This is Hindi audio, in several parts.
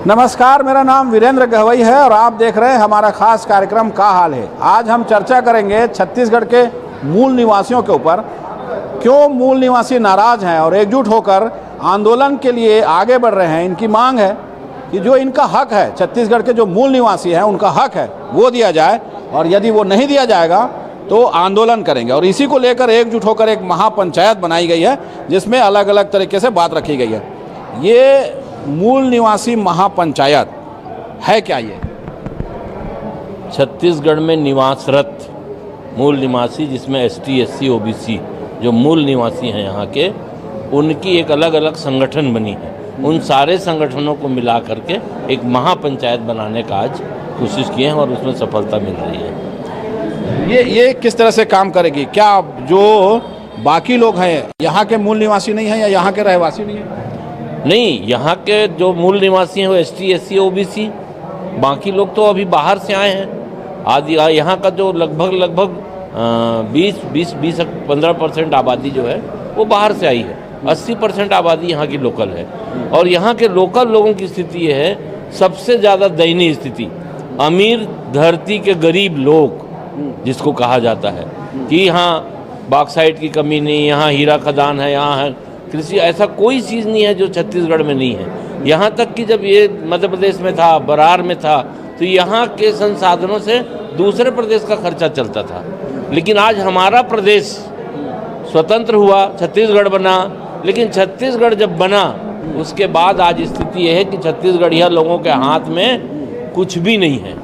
नमस्कार, मेरा नाम वीरेंद्र गहवई है और आप देख रहे हैं हमारा खास कार्यक्रम का हाल है। आज हम चर्चा करेंगे छत्तीसगढ़ के मूल निवासियों के ऊपर। क्यों मूल निवासी नाराज़ हैं और एकजुट होकर आंदोलन के लिए आगे बढ़ रहे हैं। इनकी मांग है कि जो इनका हक है, छत्तीसगढ़ के जो मूल निवासी हैं उनका हक है वो दिया जाए, और यदि वो नहीं दिया जाएगा तो आंदोलन करेंगे। और इसी को लेकर एकजुट होकर एक महापंचायत बनाई गई है जिसमें अलग अलग तरीके से बात रखी गई है। ये मूल निवासी महापंचायत है क्या? ये छत्तीसगढ़ में निवासरत मूल निवासी, जिसमें एसटी, एससी, ओबीसी जो मूल निवासी हैं यहाँ के, उनकी एक अलग अलग संगठन बनी है। उन सारे संगठनों को मिला करके एक महापंचायत बनाने का आज कोशिश किए हैं और उसमें सफलता मिल रही है। ये किस तरह से काम करेगी? क्या जो बाकी लोग हैं यहाँ के मूल निवासी नहीं हैं या यहाँ के रहवासी नहीं हैं? नहीं, यहाँ के जो मूल निवासी हैं वो एसटी, एससी, ओबीसी, बाकी लोग तो अभी बाहर से आए हैं। आज यहाँ का जो लगभग 20-15% आबादी जो है वो बाहर से आई है। 80% आबादी यहाँ की लोकल है। और यहाँ के लोकल लोगों की स्थिति ये है, सबसे ज़्यादा दयनीय स्थिति। अमीर धरती के गरीब लोग जिसको कहा जाता है कि यहाँ बॉक्साइट की कमी नहीं, यहाँ हीरा खदान है, यहाँ है कृषि, ऐसा कोई चीज़ नहीं है जो छत्तीसगढ़ में नहीं है। यहाँ तक कि जब ये मध्य प्रदेश में था, बरार में था, तो यहाँ के संसाधनों से दूसरे प्रदेश का खर्चा चलता था। लेकिन आज हमारा प्रदेश स्वतंत्र हुआ, छत्तीसगढ़ बना, लेकिन छत्तीसगढ़ जब बना उसके बाद आज स्थिति यह है कि छत्तीसगढ़िया लोगों के हाथ में कुछ भी नहीं है।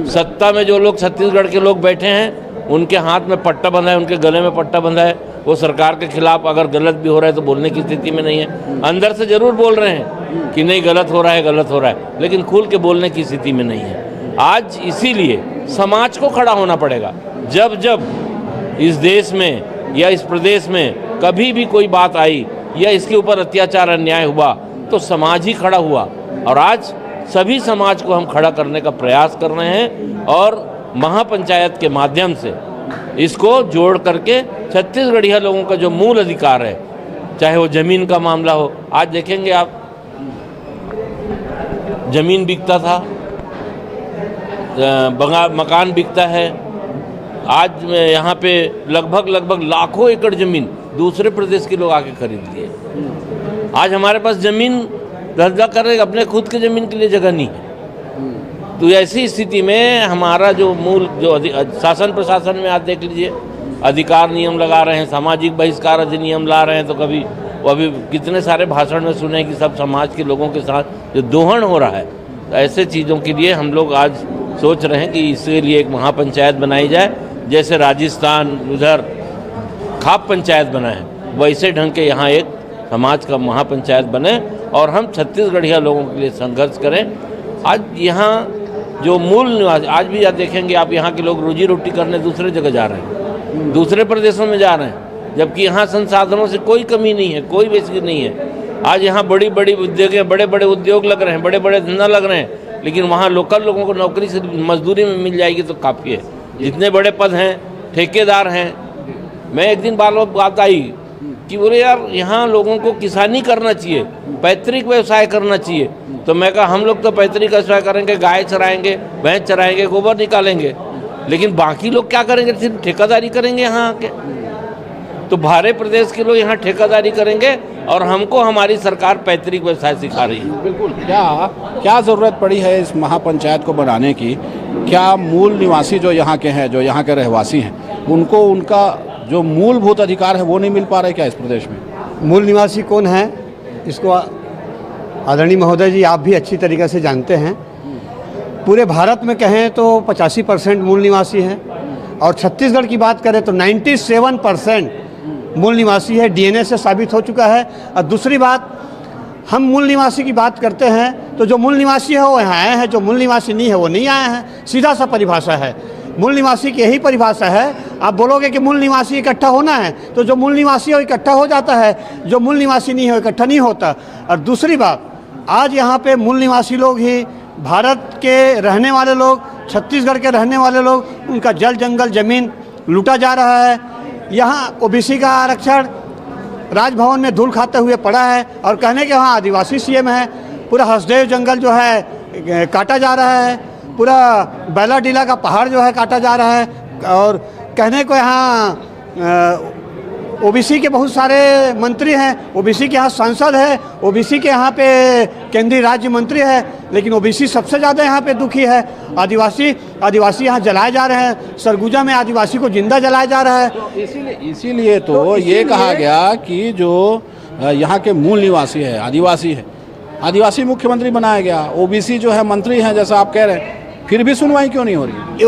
सत्ता में जो लोग छत्तीसगढ़ के लोग बैठे हैं उनके हाथ में पट्टा बंधा है, उनके गले में पट्टा बंधा है। वो सरकार के खिलाफ अगर गलत भी हो रहा है तो बोलने की स्थिति में नहीं है। अंदर से जरूर बोल रहे हैं कि नहीं गलत हो रहा है, गलत हो रहा है, लेकिन खुल के बोलने की स्थिति में नहीं है। आज इसीलिए समाज को खड़ा होना पड़ेगा। जब जब इस देश में या इस प्रदेश में कभी भी कोई बात आई या इसके ऊपर अत्याचार अन्याय हुआ तो समाज ही खड़ा हुआ। और आज सभी समाज को हम खड़ा करने का प्रयास कर रहे हैं और महापंचायत के माध्यम से इसको जोड़ करके छत्तीसगढ़िया लोगों का जो मूल अधिकार है, चाहे वो ज़मीन का मामला हो। आज देखेंगे आप, ज़मीन बिकता था, मकान बिकता है। आज यहाँ पे लगभग लाखों एकड़ ज़मीन दूसरे प्रदेश के लोग आके खरीद लिए। आज हमारे पास ज़मीन धंधा करने अपने खुद के ज़मीन के लिए जगह नहीं है। तो ऐसी स्थिति में हमारा जो मूल जो शासन प्रशासन में आज देख लीजिए, अधिकार नियम लगा रहे हैं, सामाजिक बहिष्कार अधिनियम ला रहे हैं। तो कभी वो अभी कितने सारे भाषण में सुने कि सब समाज के लोगों के साथ जो दोहन हो रहा है। तो ऐसे चीज़ों के लिए हम लोग आज सोच रहे हैं कि इसके लिए एक महापंचायत बनाई जाए। जैसे राजस्थान उधर खाप पंचायत बना है, वैसे ढंग के यहाँ एक समाज का महापंचायत बने और हम छत्तीसगढ़िया लोगों के लिए संघर्ष करें। आज यहाँ जो मूल निवासी, आज भी आप देखेंगे आप, यहाँ के लोग रोजी रोटी करने दूसरे जगह जा रहे हैं, दूसरे प्रदेशों में जा रहे हैं, जबकि यहाँ संसाधनों से कोई कमी नहीं है, कोई बेसिक नहीं है। आज यहाँ बड़ी बड़ी उद्योग, बड़े बड़े उद्योग लग रहे हैं, बड़े बड़े धंधा लग रहे हैं, लेकिन वहाँ लोकल लोगों को नौकरी से मजदूरी में मिल जाएगी तो काफ़ी है। जितने बड़े पद हैं, ठेकेदार हैं। मैं एक दिन बात आई कि बोले यार यहाँ लोगों को किसानी करना चाहिए, पैतृक व्यवसाय करना चाहिए। तो मैं कहा हम लोग तो पैतृक व्यवसाय करेंगे, गाय चराएंगे, भैंस चराएंगे, गोबर निकालेंगे, लेकिन बाकी लोग क्या करेंगे? सिर्फ ठेकेदारी करेंगे यहाँ आके। तो बाहरी प्रदेश के लोग यहाँ ठेकेदारी करेंगे और हमको हमारी सरकार पैतृक व्यवसाय सिखा रही है। बिल्कुल। क्या ज़रूरत पड़ी है इस महापंचायत को बनाने की? क्या मूल निवासी जो यहाँ के हैं, जो यहाँ के रहवासी हैं, उनको उनका जो मूलभूत अधिकार है वो नहीं मिल पा रहे क्या इस प्रदेश में? मूल निवासी कौन है इसको आदरणीय महोदय जी आप भी अच्छी तरीके से जानते हैं। पूरे भारत में कहें तो 85% मूल निवासी हैं और छत्तीसगढ़ की बात करें तो 97% मूल निवासी है। डीएनए से साबित हो चुका है। और दूसरी बात, हम मूल निवासी की बात करते हैं तो जो मूल निवासी है वो यहाँ आए हैं, जो मूल निवासी नहीं है वो नहीं आए हैं। सीधा सा परिभाषा है। मूल निवासी की यही परिभाषा है। आप बोलोगे कि मूल निवासी इकट्ठा होना है तो जो मूल निवासी है वो इकट्ठा हो जाता है, जो मूल निवासी नहीं है वो इकट्ठा नहीं होता। और दूसरी बात, आज यहाँ पे मूल निवासी लोग ही भारत के रहने वाले लोग, छत्तीसगढ़ के रहने वाले लोग, उनका जल जंगल ज़मीन लूटा जा रहा है। यहाँ ओबीसी का आरक्षण राजभवन में धूल खाते हुए पड़ा है और कहने के वहाँ आदिवासी सीएम है। पूरा हसदेव जंगल जो है काटा जा रहा है, पूरा बैलाडीला का पहाड़ जो है काटा जा रहा है। और कहने को यहाँ ओबीसी के बहुत सारे मंत्री हैं, ओबीसी के यहाँ सांसद है, ओबीसी के यहाँ पे केंद्रीय राज्य मंत्री है, लेकिन ओबीसी सबसे ज़्यादा यहाँ पे दुखी है। आदिवासी यहाँ जलाए जा रहे हैं, सरगुजा में आदिवासी को जिंदा जलाया जा रहा है। तो इसीलिए तो ये कहा गया कि जो यहाँ के मूल निवासी है, आदिवासी मुख्यमंत्री बनाया गया, ओबीसी जो है मंत्री हैं जैसा आप कह रहे हैं, फिर भी सुनवाई क्यों नहीं हो रही?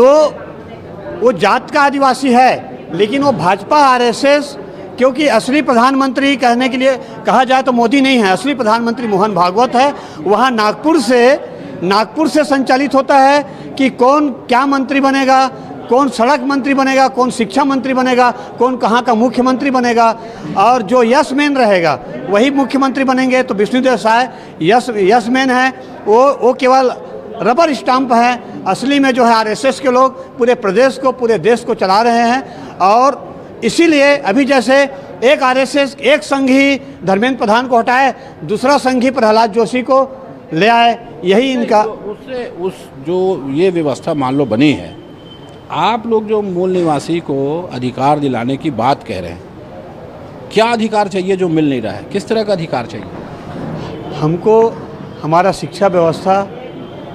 वो जात का आदिवासी है, लेकिन वो भाजपा आरएसएस, क्योंकि असली प्रधानमंत्री कहने के लिए कहा जाए तो मोदी नहीं है, असली प्रधानमंत्री मोहन भागवत है। वहाँ नागपुर से संचालित होता है कि कौन क्या मंत्री बनेगा, कौन सड़क मंत्री बनेगा, कौन शिक्षा मंत्री बनेगा, कौन कहाँ का मुख्यमंत्री बनेगा, और जो यस मैन रहेगा वही मुख्यमंत्री बनेंगे। तो विष्णुदेव साय यस मैन है, वो केवल रबर स्टाम्प है। असली में जो है आरएसएस के लोग पूरे प्रदेश को, पूरे देश को चला रहे हैं। और इसीलिए अभी जैसे एक आरएसएस, एक संघी धर्मेंद्र प्रधान को हटाए, दूसरा संघी प्रहलाद जोशी को ले आए, यही इनका उस जो ये व्यवस्था मान लो बनी है, आप लोग जो मूल निवासी को अधिकार दिलाने की बात कह रहे हैं, क्या अधिकार चाहिए जो मिल नहीं रहा है? किस तरह का अधिकार चाहिए? हमको हमारा शिक्षा व्यवस्था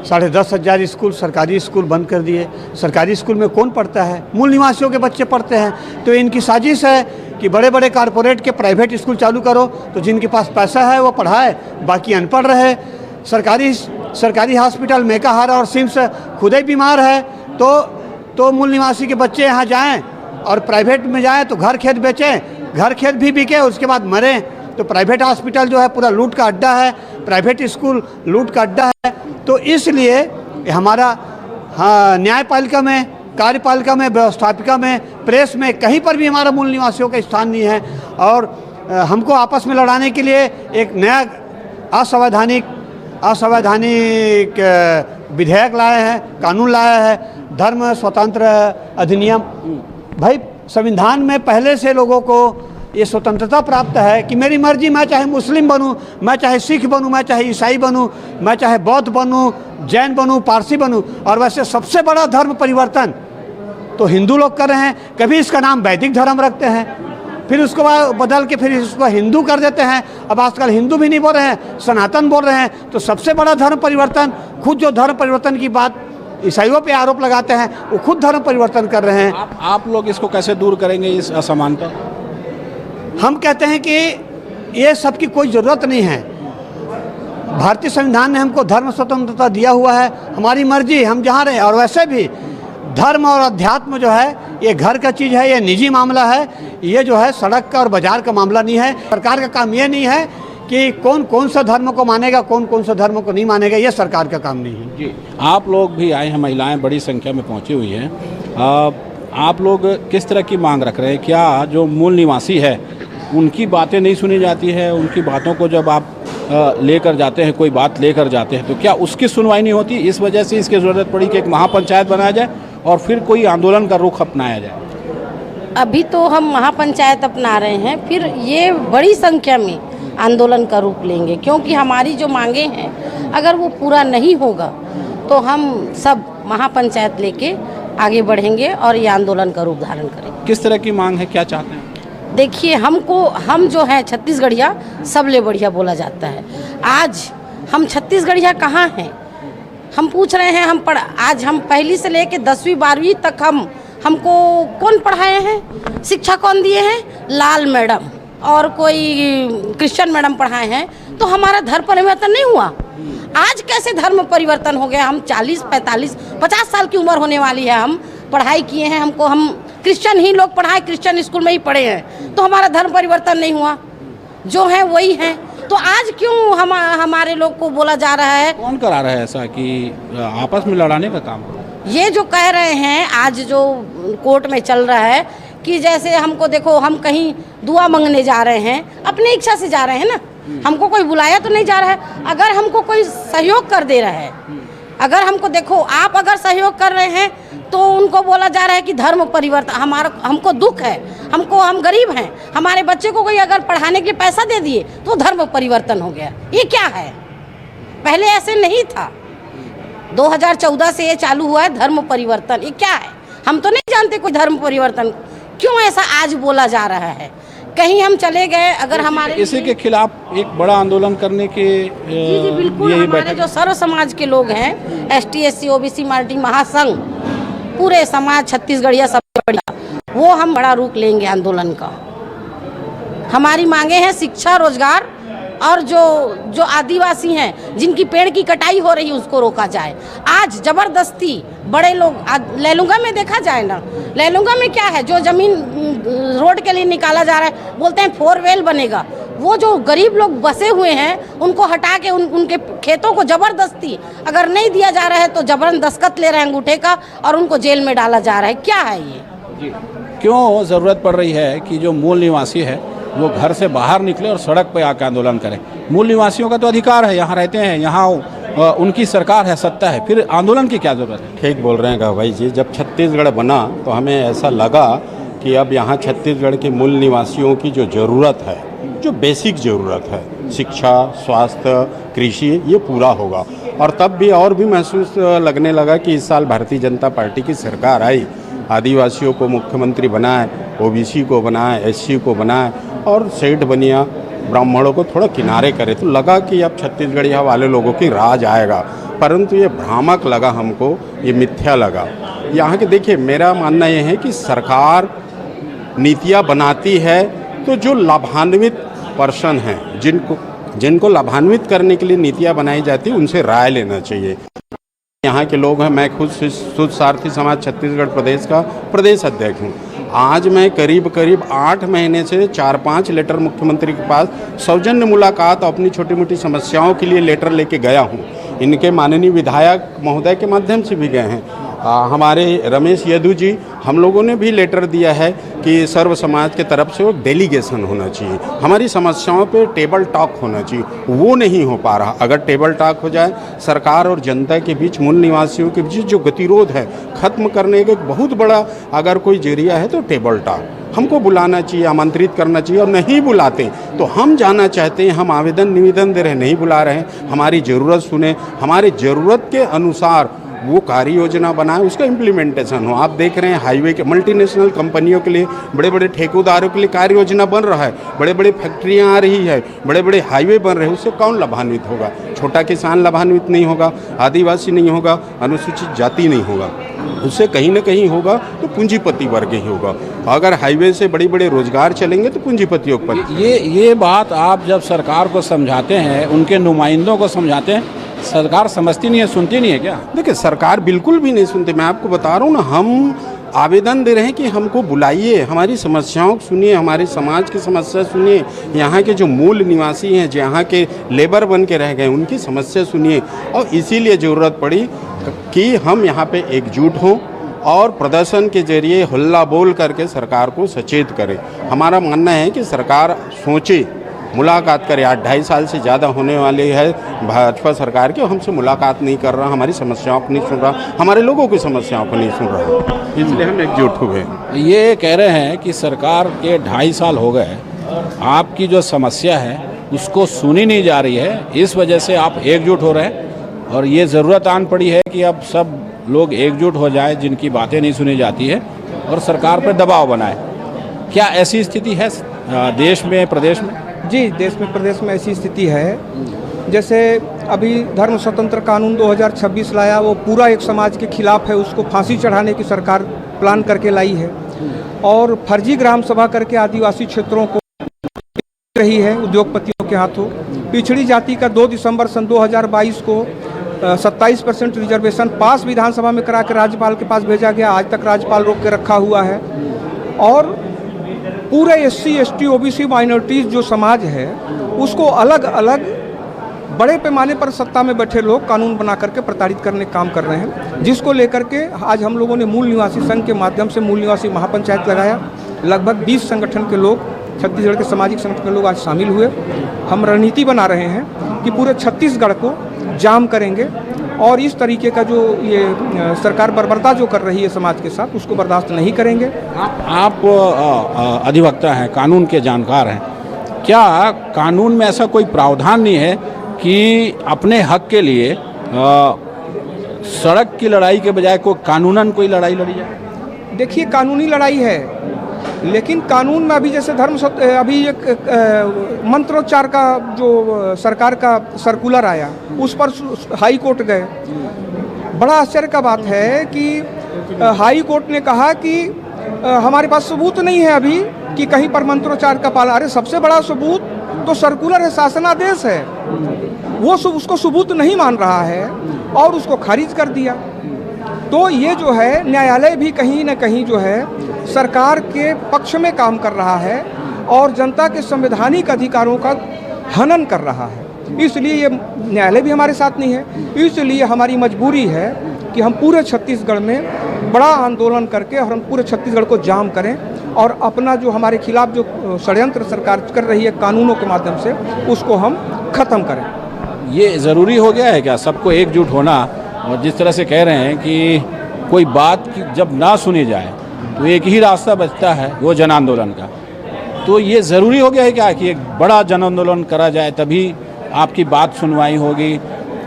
10,500 स्कूल, सरकारी स्कूल बंद कर दिए। सरकारी स्कूल में कौन पढ़ता है? मूल निवासियों के बच्चे पढ़ते हैं। तो इनकी साजिश है कि बड़े बड़े कारपोरेट के प्राइवेट स्कूल चालू करो, तो जिनके पास पैसा है वो पढ़ाए, बाकी अनपढ़ रहे। सरकारी हॉस्पिटल मेकाहारा और सिम्स खुद ही बीमार है, तो मूल निवासी के बच्चे यहाँ जाएं, और प्राइवेट में जाएं तो घर खेत बेचें, घर खेत भी बिके, उसके बाद मरें। तो प्राइवेट हॉस्पिटल जो है पूरा लूट का अड्डा है, प्राइवेट स्कूल लूट का अड्डा है। तो इसलिए हमारा न्यायपालिका में, कार्यपालिका में, व्यवस्थापिका में, प्रेस में, कहीं पर भी हमारा मूल निवासियों का स्थान नहीं है। और हमको आपस में लड़ाने के लिए एक नया असंवैधानिक विधेयक लाए हैं, कानून लाया है, धर्म स्वतंत्र अधिनियम। भाई संविधान में पहले से लोगों को ये स्वतंत्रता प्राप्त है कि मेरी मर्जी, मैं चाहे मुस्लिम बनूं, मैं चाहे सिख बनूं, मैं चाहे ईसाई बनूं, मैं चाहे बौद्ध बनूं, जैन बनूं, पारसी बनूं। और वैसे सबसे बड़ा धर्म परिवर्तन तो हिंदू लोग कर रहे हैं। कभी इसका नाम वैदिक धर्म रखते हैं, फिर उसको बदल के फिर इसको हिंदू कर देते हैं। अब आजकल हिंदू भी नहीं बोल रहे हैं, सनातन बोल रहे हैं। तो सबसे बड़ा धर्म परिवर्तन, खुद जो धर्म परिवर्तन की बात ईसाइयों पे आरोप लगाते हैं, वो खुद धर्म परिवर्तन कर रहे हैं। आप लोग इसको कैसे दूर करेंगे, इस असमानता? हम कहते हैं कि ये सब की कोई ज़रूरत नहीं है। भारतीय संविधान ने हमको धर्म स्वतंत्रता दिया हुआ है, हमारी मर्जी, हम जहाँ रहें। और वैसे भी धर्म और अध्यात्म जो है ये घर का चीज़ है, ये निजी मामला है, ये जो है सड़क का और बाजार का मामला नहीं है। सरकार का काम ये नहीं है कि कौन कौन सा धर्म को मानेगा, कौन कौन सा धर्म को नहीं मानेगा, ये सरकार का काम नहीं है। जी, आप लोग भी आए हैं, महिलाएं बड़ी संख्या में पहुंची हुई हैं। आप लोग किस तरह की मांग रख रहे हैं? क्या जो मूल निवासी है उनकी बातें नहीं सुनी जाती है? उनकी बातों को जब आप लेकर जाते हैं, कोई बात लेकर जाते हैं, तो क्या उसकी सुनवाई नहीं होती? इस वजह से इसकी ज़रूरत पड़ी कि एक महापंचायत बनाया जाए और फिर कोई आंदोलन का रुख अपनाया जाए। अभी तो हम महापंचायत अपना रहे हैं, फिर ये बड़ी संख्या में आंदोलन का रूप लेंगे, क्योंकि हमारी जो मांगे हैं अगर वो पूरा नहीं होगा तो हम सब महापंचायत लेके आगे बढ़ेंगे और ये आंदोलन का रूप धारण करेंगे। किस तरह की मांग है, क्या चाहते हैं? देखिए, हम जो है छत्तीसगढ़िया सबले बढ़िया बोला जाता है। आज हम छत्तीसगढ़िया कहाँ हैं? हम पूछ रहे हैं। आज हम पहली से लेके 10वीं 12वीं तक हमको कौन पढ़ाए हैं? शिक्षा कौन दिए हैं? लाल मैडम और कोई क्रिश्चियन मैडम पढ़ाए हैं। तो हमारा धर्म परिवर्तन नहीं हुआ। आज कैसे धर्म परिवर्तन हो गया? हम 40, 45, 50 साल की उम्र होने वाली है, हम पढ़ाई किए हैं, हम क्रिश्चियन ही लोग पढ़ाए, क्रिश्चियन स्कूल में ही पढ़े हैं, तो हमारा धर्म परिवर्तन नहीं हुआ। जो है वही है। तो आज क्यों हमारे लोग को बोला जा रहा है? कौन करा रहा है ऐसा कि आपस में लड़ाने का काम? ये जो कह रहे हैं, आज जो कोर्ट में चल रहा है कि जैसे हमको देखो, हम कहीं दुआ मांगने जा रहे हैं, अपनी इच्छा से जा रहे हैं ना, हमको कोई बुलाया तो नहीं जा रहा है। अगर हमको कोई सहयोग कर दे रहा है, अगर हमको देखो, आप अगर सहयोग कर रहे हैं तो उनको बोला जा रहा है कि धर्म परिवर्तन। हमको दुख है, हम गरीब हैं, हमारे बच्चे को कोई अगर पढ़ाने के लिए पैसा दे दिए तो धर्म परिवर्तन हो गया। ये क्या है? पहले ऐसे नहीं था। 2014 से ये चालू हुआ है धर्म परिवर्तन। ये क्या है? हम तो नहीं जानते कोई धर्म परिवर्तन, क्यों ऐसा आज बोला जा रहा है? कहीं हम चले गए अगर हमारे इसी के खिलाफ एक बड़ा आंदोलन करने के जी बिल्कुल, हमारे जो सर्व समाज के लोग हैं, ST SC OBC माइनॉरिटी महासंघ, पूरे समाज छत्तीसगढ़िया सबसे बढ़िया, वो हम बड़ा रूप लेंगे आंदोलन का। हमारी मांगे हैं शिक्षा, रोजगार, और जो आदिवासी हैं जिनकी पेड़ की कटाई हो रही है उसको रोका जाए। आज जबरदस्ती बड़े लोग, लैलूंगा में देखा जाए ना, लैलूंगा में क्या है, जो जमीन रोड के लिए निकाला जा रहा है, बोलते हैं 4 वेल बनेगा। वो जो गरीब लोग बसे हुए हैं उनको हटा के उनके खेतों को जबरदस्ती अगर नहीं दिया जा रहा है तो जबरन दस्तखत ले रहे हैं अंगूठे का और उनको जेल में डाला जा रहा है। क्या है ये? क्यों ज़रूरत पड़ रही है कि जो मूल निवासी है वो घर से बाहर निकले और सड़क पर आकर आंदोलन करें? मूल निवासियों का तो अधिकार है, यहाँ रहते हैं, यहाँ उनकी सरकार है, सत्ता है, फिर आंदोलन की क्या ज़रूरत है? ठीक बोल रहे हैं गवाई जी। जब छत्तीसगढ़ बना तो हमें ऐसा लगा कि अब यहाँ छत्तीसगढ़ के मूल निवासियों की जो ज़रूरत है, जो बेसिक ज़रूरत है, शिक्षा, स्वास्थ्य, कृषि, ये पूरा होगा। और तब भी और भी महसूस लगने लगा कि इस साल भारतीय जनता पार्टी की सरकार आई, आदिवासियों को मुख्यमंत्री बनाए, OBC को बनाए, SC को बनाए और सेठ बनिया ब्राह्मणों को थोड़ा किनारे करे, तो लगा कि अब छत्तीसगढ़िया वाले लोगों की राज आएगा। परंतु ये भ्रामक लगा हमको, ये मिथ्या लगा। यहाँ के देखिए, मेरा मानना ये है कि सरकार नीतियाँ बनाती है तो जो लाभान्वित पर्सन हैं, जिनको लाभान्वित करने के लिए नीतियाँ बनाई जाती हैं, उनसे राय लेना चाहिए। यहाँ के लोग हैं, मैं खुद शुद्ध सारथी समाज छत्तीसगढ़ प्रदेश का प्रदेश अध्यक्ष हूँ। आज मैं करीब 8 महीने से 4-5 लेटर मुख्यमंत्री के पास सौजन्य मुलाकात अपनी छोटी मोटी समस्याओं के लिए लेटर लेके गया हूँ। इनके माननीय विधायक महोदय के माध्यम से भी गए हैं। हमारे रमेश यदू जी, हम लोगों ने भी लेटर दिया है कि सर्व समाज के तरफ से एक डेलीगेशन होना चाहिए, हमारी समस्याओं पे टेबल टॉक होना चाहिए। वो नहीं हो पा रहा। अगर टेबल टॉक हो जाए, सरकार और जनता के बीच, मूल निवासियों के बीच जो गतिरोध है खत्म करने का एक बहुत बड़ा अगर कोई जरिया है तो टेबल टॉक। हमको बुलाना चाहिए, आमंत्रित करना चाहिए। और नहीं बुलाते तो हम जाना चाहते हैं, हम आवेदन निवेदन दे रहे हैं, नहीं बुला रहे हैं, हमारी ज़रूरत सुने, हमारी ज़रूरत के अनुसार वो कार्य योजना बनाए, उसका इम्प्लीमेंटेशन हो। आप देख रहे हैं हाईवे के मल्टीनेशनल कंपनियों के लिए, बड़े बड़े ठेकेदारों के लिए कार्य योजना बन रहा है, बड़े बड़े फैक्ट्रियां आ रही है, बड़े बड़े हाईवे बन रहे हैं। उससे कौन लाभान्वित होगा? छोटा किसान लाभान्वित नहीं होगा, आदिवासी नहीं होगा, अनुसूचित जाति नहीं होगा। उससे कहीं ना कहीं होगा तो पूंजीपति वर्ग ही होगा। अगर हाईवे से बड़े बड़े रोजगार चलेंगे तो पूंजीपतियों पर। ये बात आप जब सरकार को समझाते हैं, उनके नुमाइंदों को समझाते हैं, सरकार समझती नहीं है, सुनती नहीं है क्या? देखिए, सरकार बिल्कुल भी नहीं सुनती। मैं आपको बता रहा हूँ ना, हम आवेदन दे रहे हैं कि हमको बुलाइए, हमारी समस्याओं को सुनिए, हमारे समाज की समस्या सुनिए, यहाँ के जो मूल निवासी हैं, जो यहाँ के लेबर बन के रह गए, उनकी समस्या सुनिए। और इसीलिए ज़रूरत पड़ी कि हम यहाँ पे एकजुट हों और प्रदर्शन के जरिए हल्ला बोल करके सरकार को सचेत करें। हमारा मानना है कि सरकार सोचे, मुलाकात करे। 2.5 साल से ज़्यादा होने वाली है भाजपा सरकार की, हमसे मुलाकात नहीं कर रहा, हमारी समस्याओं को नहीं सुन रहा, हमारे लोगों की समस्याओं को नहीं सुन रहा, इसलिए हम एकजुट हुए। ये कह रहे हैं कि सरकार के 2.5 साल हो गए, आपकी जो समस्या है उसको सुनी नहीं जा रही है, इस वजह से आप एकजुट हो रहे हैं। और ये ज़रूरत आन पड़ी है कि अब सब लोग एकजुट हो जाए, जिनकी बातें नहीं सुनी जाती है, और सरकार पर दबाव बनाए। क्या ऐसी स्थिति है देश में, प्रदेश में? जी, देश में प्रदेश में ऐसी स्थिति है। जैसे अभी धर्म स्वतंत्र कानून 2026 लाया, वो पूरा एक समाज के खिलाफ है, उसको फांसी चढ़ाने की सरकार प्लान करके लाई है। और फर्जी ग्राम सभा करके आदिवासी क्षेत्रों को रही है उद्योगपतियों के हाथों। पिछड़ी जाति का 2 दिसंबर सन 2022 को 27% रिजर्वेशन पास विधानसभा में करा के राज्यपाल के पास भेजा गया। आज तक राज्यपाल रोक के रखा हुआ है। और पूरे SC ST OBC माइनॉरिटीज़ जो समाज है, उसको अलग अलग बड़े पैमाने पर सत्ता में बैठे लोग कानून बना करके प्रताड़ित करने का काम कर रहे हैं, जिसको लेकर के आज हम लोगों ने मूल निवासी संघ के माध्यम से मूल निवासी महापंचायत लगाया। लगभग 20 संगठन के लोग, छत्तीसगढ़ के सामाजिक संगठन के लोग आज शामिल हुए। हम रणनीति बना रहे हैं कि पूरे छत्तीसगढ़ को जाम करेंगे और इस तरीके का जो ये सरकार बर्बरता जो कर रही है समाज के साथ, उसको बर्दाश्त नहीं करेंगे। आप अधिवक्ता हैं, कानून के जानकार हैं, क्या कानून में ऐसा कोई प्रावधान नहीं है कि अपने हक के लिए सड़क की लड़ाई के बजाय कानूनन कोई लड़ाई लड़ी जाए? देखिए, कानूनी लड़ाई है, लेकिन कानून में अभी जैसे अभी एक मंत्रोच्चार का जो सरकार का सर्कुलर आया, उस पर हाई कोर्ट गए। बड़ा आश्चर्य का बात है कि हाई कोर्ट ने कहा कि हमारे पास सबूत नहीं है अभी कि कहीं पर मंत्रोच्चार का पालन। अरे सबसे बड़ा सबूत तो सर्कुलर है, शासनादेश है, वो उसको सबूत नहीं मान रहा है और उसको खारिज कर दिया। तो ये जो है न्यायालय भी कहीं न कहीं जो है सरकार के पक्ष में काम कर रहा है और जनता के संवैधानिक अधिकारों का हनन कर रहा है। इसलिए ये न्यायालय भी हमारे साथ नहीं है। इसलिए हमारी मजबूरी है कि हम पूरे छत्तीसगढ़ में बड़ा आंदोलन करके और हम पूरे छत्तीसगढ़ को जाम करें और अपना जो हमारे खिलाफ जो षड्यंत्र सरकार कर रही है कानूनों के माध्यम से, उसको हम ख़त्म करें। ये ज़रूरी हो गया है क्या सबको एकजुट होना? और जिस तरह से कह रहे हैं कि कोई बात जब ना सुनी जाए तो एक ही रास्ता बचता है, वो जन आंदोलन का। तो ये ज़रूरी हो गया है क्या कि एक बड़ा जन आंदोलन करा जाए, तभी आपकी बात सुनवाई होगी?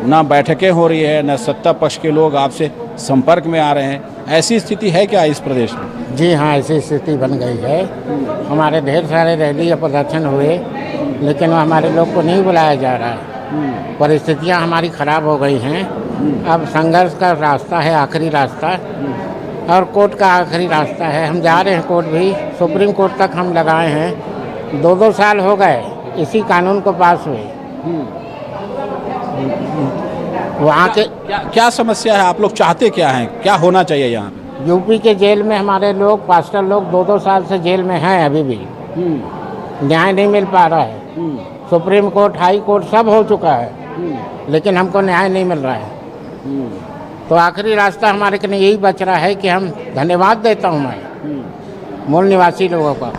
ना बैठकें हो रही है, ना सत्ता पक्ष के लोग आपसे संपर्क में आ रहे हैं। ऐसी स्थिति है क्या इस प्रदेश में? जी हाँ, ऐसी स्थिति बन गई है। हमारे ढेर सारे रैली या प्रदर्शन हुए, लेकिन हमारे लोग को नहीं बुलाया जा रहा है। परिस्थितियाँ हमारी ख़राब हो गई हैं। अब संघर्ष का रास्ता है आखिरी रास्ता, और कोर्ट का आखिरी रास्ता है। हम जा रहे हैं कोर्ट भी, सुप्रीम कोर्ट तक हम लगाए हैं। 2-2 साल हो गए इसी कानून को पास हुए। वहाँ के क्या समस्या है? आप लोग चाहते क्या हैं? क्या होना चाहिए यहाँ पे? यूपी के जेल में हमारे लोग, पास्टर लोग 2-2 साल से जेल में हैं अभी भी। न्याय नहीं मिल पा रहा है। सुप्रीम कोर्ट, हाई कोर्ट सब हो चुका है, लेकिन हमको न्याय नहीं मिल रहा है। तो आखिरी रास्ता हमारे के लिए यही बच रहा है कि हम धन्यवाद देता हूँ मैं मूल निवासी लोगों का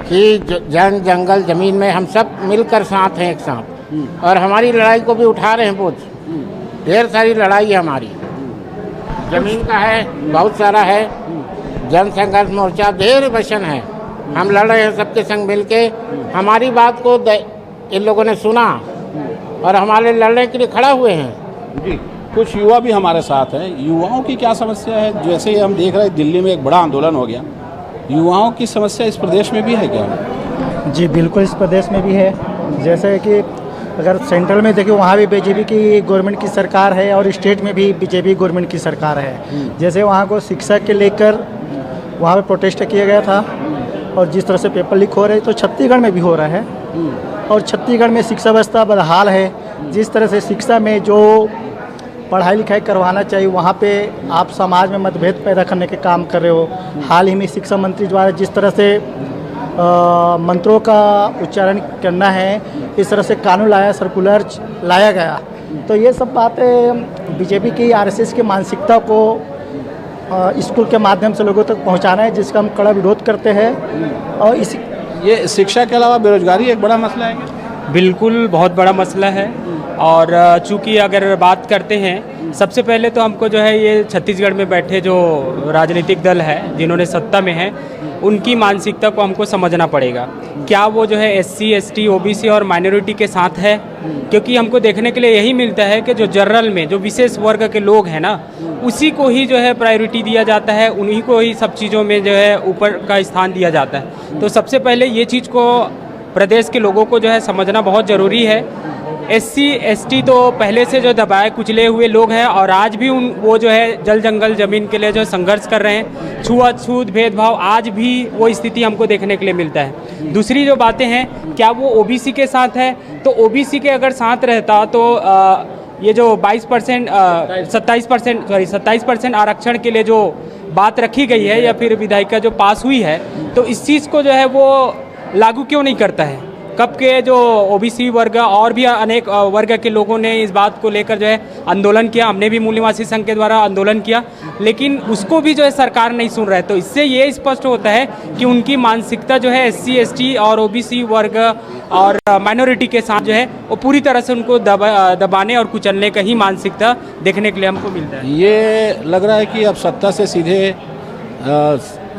कि जन जंगल ज़मीन में हम सब मिलकर साथ हैं, एक साथ, और हमारी लड़ाई को भी उठा रहे हैं बोझ। ढेर सारी लड़ाई है हमारी, ज़मीन का है, बहुत सारा है। जन संघर्ष मोर्चा ढेर वचन है, हम लड़ रहे हैं सबके संग मिल के। हमारी बात को इन लोगों ने सुना और हमारे लड़ने के लिए खड़ा हुए हैं। जी, कुछ युवा भी हमारे साथ हैं। युवाओं की क्या समस्या है? जैसे हम देख रहे हैं दिल्ली में एक बड़ा आंदोलन हो गया, युवाओं की समस्या इस प्रदेश में भी है क्या? जी बिल्कुल, इस प्रदेश में भी है। जैसे कि अगर सेंट्रल में देखिए, वहाँ भी बीजेपी की गवर्नमेंट की सरकार है और स्टेट में भी बीजेपी गवर्नमेंट की सरकार है। जैसे वहाँ को शिक्षा के लेकर वहाँ पे प्रोटेस्ट किया गया था, और जिस तरह से पेपर लीक हो रहे तो छत्तीसगढ़ में भी हो रहा है। और छत्तीसगढ़ में शिक्षा व्यवस्था बदहाल है। जिस तरह से शिक्षा में जो पढ़ाई लिखाई करवाना चाहिए, वहाँ पे आप समाज में मतभेद पैदा करने के काम कर रहे हो। हाल ही में शिक्षा मंत्री द्वारा जिस तरह से मंत्रों का उच्चारण करना है, इस तरह से कानून लाया, सर्कुलर लाया गया, तो ये सब बातें बीजेपी की, आरएसएस की मानसिकता को स्कूल के माध्यम से लोगों तक पहुंचाना है, जिसका हम कड़ा विरोध करते हैं। और इसी ये शिक्षा के अलावा बेरोजगारी एक बड़ा मसला है क्या? बिल्कुल, बहुत बड़ा मसला है। और चूँकि अगर बात करते हैं, सबसे पहले तो हमको जो है ये छत्तीसगढ़ में बैठे जो राजनीतिक दल है जिन्होंने सत्ता में है, उनकी मानसिकता को हमको समझना पड़ेगा। क्या वो जो है SC, ST, OBC और माइनॉरिटी के साथ है? क्योंकि हमको देखने के लिए यही मिलता है कि जो जनरल में जो विशेष वर्ग के लोग हैं ना, उसी को ही जो है प्रायोरिटी दिया जाता है, उन्हीं को ही सब चीज़ों में जो है ऊपर का स्थान दिया जाता है। तो सबसे पहले ये चीज़ को प्रदेश के लोगों को जो है समझना बहुत ज़रूरी है। SC, ST तो पहले से जो दबाए कुचले हुए लोग हैं, और आज भी वो जो है जल जंगल ज़मीन के लिए जो संघर्ष कर रहे हैं। छुआछूत भेदभाव आज भी वो स्थिति हमको देखने के लिए मिलता है। दूसरी जो बातें हैं, क्या वो OBC के साथ है? तो OBC के अगर साथ रहता तो ये जो 27% आरक्षण के लिए जो बात रखी गई है या फिर विधायिका जो पास हुई है, तो इस चीज़ को जो है वो लागू क्यों नहीं करता है? कब के जो OBC वर्ग और भी अनेक वर्ग के लोगों ने इस बात को लेकर जो है आंदोलन किया। हमने भी मूल निवासी संघ के द्वारा आंदोलन किया, लेकिन उसको भी जो है सरकार नहीं सुन रहा है। तो इससे ये स्पष्ट होता है कि उनकी मानसिकता जो है SC, ST और OBC वर्ग और माइनॉरिटी के साथ जो है वो पूरी तरह से उनको दबाने और कुचलने का ही मानसिकता देखने के लिए हमको मिलता है। ये लग रहा है कि अब सत्ता से सीधे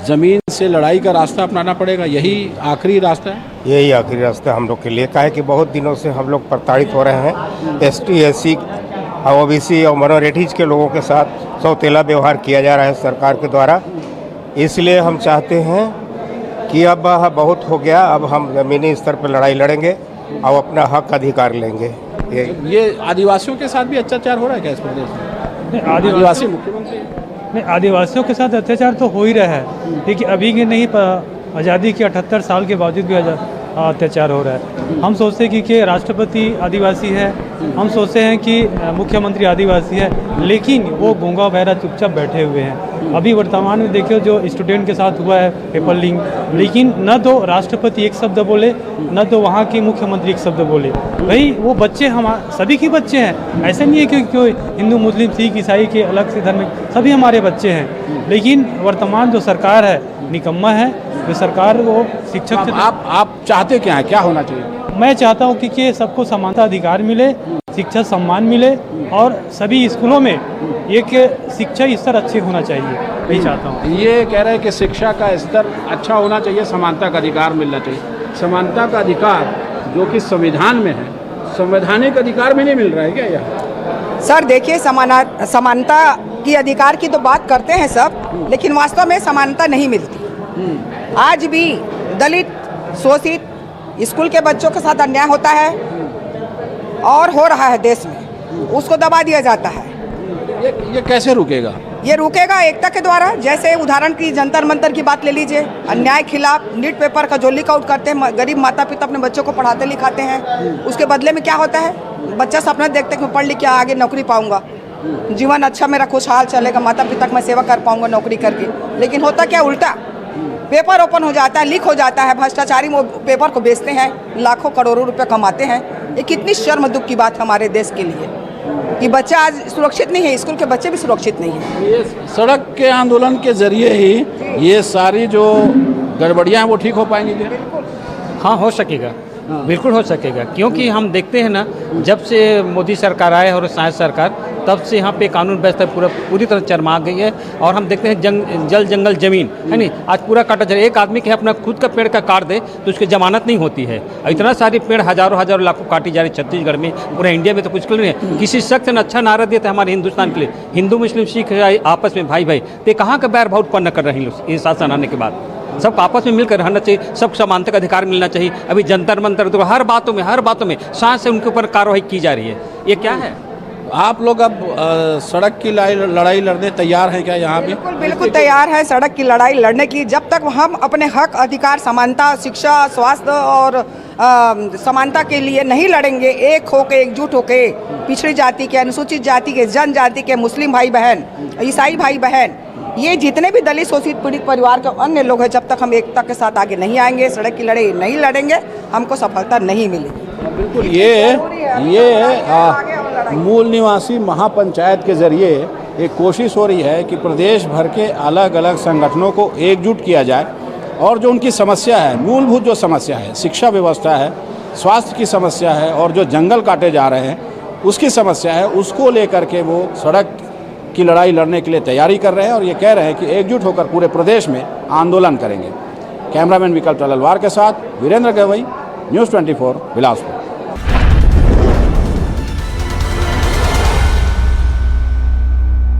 ज़मीन से लड़ाई का रास्ता अपनाना पड़ेगा, यही आखिरी रास्ता है? यही आखिरी रास्ता हम लोग के लिए, काहे कि बहुत दिनों से हम लोग प्रताड़ित हो रहे हैं। एसटी, एससी और ओबीसी और माइनॉरिटीज़ के लोगों के साथ सौतेला व्यवहार किया जा रहा है सरकार के द्वारा। इसलिए हम चाहते हैं कि अब बहुत हो गया, अब हम ज़मीनी स्तर पर लड़ाई लड़ेंगे और अपना हक अधिकार लेंगे। ये आदिवासियों के साथ भी अत्याचार हो रहा है क्या इस प्रदेश में? आदिवासी मुख्यमंत्री नहीं, आदिवासियों के साथ अत्याचार तो हो ही रहा है, लेकिन अभी की नहीं, आज़ादी के 78 साल के बावजूद भी अत्याचार हो रहा है। हम सोचते हैं कि राष्ट्रपति आदिवासी है, हम सोचते हैं कि मुख्यमंत्री आदिवासी है, लेकिन वो गूंगा बहरा चुपचाप बैठे हुए हैं। अभी वर्तमान में देखिए जो स्टूडेंट के साथ हुआ है पेपर लीक, लेकिन न तो राष्ट्रपति एक शब्द बोले, न तो वहाँ की मुख्यमंत्री एक शब्द बोले। भाई वो बच्चे हम सभी के बच्चे हैं, ऐसा नहीं है कि कोई हिंदू, मुस्लिम, सिख, ईसाई के अलग से धर्म, सभी हमारे बच्चे हैं। लेकिन वर्तमान जो सरकार है निकम्मा है, जो सरकार वो शिक्षक आप चाहते क्या हैं, क्या होना चाहिए? मैं चाहता हूँ कि सबको समानता अधिकार मिले, शिक्षा सम्मान मिले और सभी स्कूलों में एक शिक्षा स्तर अच्छे होना चाहिए, यही चाहता हूँ। ये कह रहे हैं कि शिक्षा का स्तर अच्छा होना चाहिए, समानता का अधिकार मिलना चाहिए। समानता का अधिकार जो कि संविधान में है, संवैधानिक अधिकार में नहीं मिल रहा है क्या यह? सर देखिए, समानता की अधिकार की तो बात करते हैं सब, लेकिन वास्तव में समानता नहीं मिलती। आज भी दलित, शोषित स्कूल के बच्चों के साथ अन्याय होता है और हो रहा है देश में, उसको दबा दिया जाता है। ये कैसे रुकेगा? ये रुकेगा एकता के द्वारा। जैसे उदाहरण की जंतर मंतर की बात ले लीजिए, अन्याय खिलाफ नीट पेपर का जो लीक आउट करते हैं, गरीब माता पिता अपने बच्चों को पढ़ाते लिखाते हैं, उसके बदले में क्या होता है, बच्चा सपना देखते हैं कि मैं पढ़ लिख के आगे नौकरी पाऊंगा, जीवन अच्छा मेरा खुशहाल चलेगा, माता पिता की मैं सेवा कर पाऊंगा नौकरी करके। लेकिन होता क्या, उल्टा पेपर ओपन हो जाता है, लीक हो जाता है, भ्रष्टाचारी वो पेपर को बेचते हैं, लाखों करोड़ों रुपए कमाते हैं। ये कितनी शर्म दुख की बात है हमारे देश के लिए कि बच्चा आज सुरक्षित नहीं है, स्कूल के बच्चे भी सुरक्षित नहीं हैं। ये सड़क के आंदोलन के जरिए ही ये सारी जो गड़बड़ियाँ हैं वो ठीक हो पाएंगी क्या? हाँ, हो सकेगा, बिल्कुल हो सकेगा, क्योंकि हम देखते हैं ना, जब से मोदी सरकार आए और शायद सरकार, तब से यहाँ पे कानून व्यवस्था पूरी तरह चरमरा गई है। और हम देखते हैं जल जंगल जमीन है नहीं, आज पूरा काटा जा रहा है। एक आदमी के अपना खुद का पेड़ का काट दे तो उसकी जमानत नहीं होती है। इतना सारी पेड़ हजारों लाखों काटी जा रही छत्तीसगढ़ में, पूरा इंडिया में तो कुछ नहीं है। किसी शख्स ने अच्छा नारा दिया था हमारे हिंदुस्तान के लिए, हिंदू मुस्लिम सिख आपस में भाई भाई, तो कहाँ का बैर भाव उत्पन्न कर रहे हैं लोग ये शासन आने के बाद। सबको आपस में मिलकर रहना चाहिए, सबको समानता का अधिकार मिलना चाहिए। अभी जंतर मंतर तो हर बातों में सांस से उनके ऊपर कार्रवाई की जा रही है। ये क्या है? आप लोग अब सड़क की लड़ाई लड़ने तैयार हैं क्या यहाँ पे? बिल्कुल तैयार है सड़क की लड़ाई लड़ने की। जब तक हम अपने हक अधिकार, समानता, शिक्षा, स्वास्थ्य और समानता के लिए नहीं लड़ेंगे, एक होके, एकजुट होके, पिछड़ी जाति के, अनुसूचित जाति के, जनजाति के, मुस्लिम भाई बहन, ईसाई भाई बहन, ये जितने भी दलित शोषित पीड़ित परिवार के अन्य लोग हैं, जब तक हम एकता के साथ आगे नहीं आएंगे, सड़क की लड़ाई नहीं लड़ेंगे, हमको सफलता नहीं मिलेगी। बिल्कुल, ये मूल निवासी महापंचायत के जरिए एक कोशिश हो रही है कि प्रदेश भर के अलग अलग संगठनों को एकजुट किया जाए और जो उनकी समस्या है, मूलभूत जो समस्या है, शिक्षा व्यवस्था है, स्वास्थ्य की समस्या है और जो जंगल काटे जा रहे हैं उसकी समस्या है, उसको लेकर के वो सड़क की लड़ाई लड़ने के लिए तैयारी कर रहे हैं और ये कह रहे हैं कि एकजुट होकर पूरे प्रदेश में आंदोलन करेंगे। कैमरामैन विकल्प तलवार के साथ वीरेंद्र गवई, न्यूज़ 24, बिलासपुर।